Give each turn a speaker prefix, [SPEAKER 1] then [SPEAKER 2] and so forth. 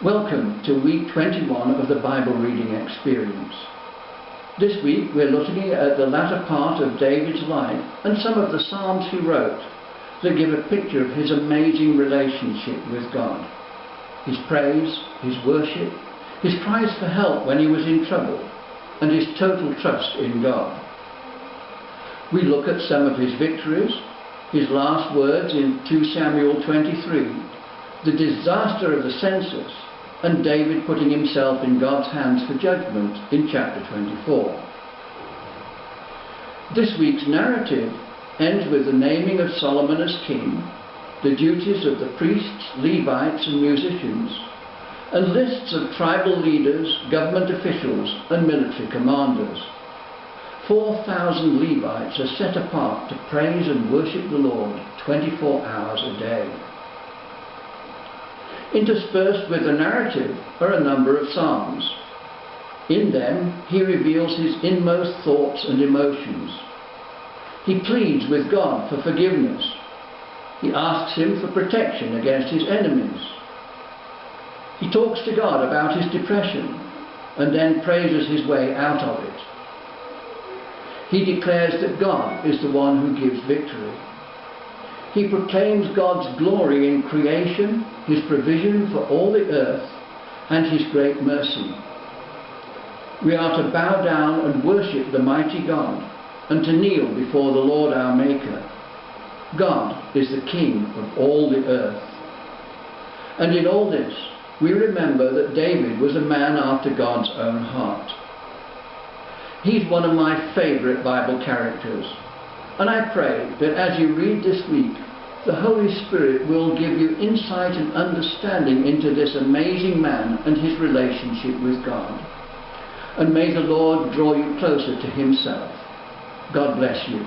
[SPEAKER 1] Welcome to week 21 of the Bible reading experience. This week we're looking at the latter part of David's life and some of the psalms he wrote that give a picture of his amazing relationship with God. His praise, his worship, his cries for help when he was in trouble, and his total trust in God. We look at some of his victories, his last words in 2 Samuel 23, the disaster of the census, and David putting himself in God's hands for judgment in chapter 24. This week's narrative ends with the naming of Solomon as king, the duties of the priests, Levites and musicians, and lists of tribal leaders, government officials and military commanders. 4,000 Levites are set apart to praise and worship the Lord 24 hours a day. Interspersed with the narrative are a number of psalms. In them he reveals his inmost thoughts and emotions. He pleads with God for forgiveness. He asks him for protection against his enemies. He talks to God about his depression and then praises his way out of it. He declares that God is the one who gives victory. He proclaims God's glory in creation, his provision for all the earth, and his great mercy. We are to bow down and worship the mighty God, and to kneel before the Lord our Maker. God is the King of all the earth. And in all this, we remember that David was a man after God's own heart. He's one of my favourite Bible characters. And I pray that as you read this week, the Holy Spirit will give you insight and understanding into this amazing man and his relationship with God. And may the Lord draw you closer to himself. God bless you.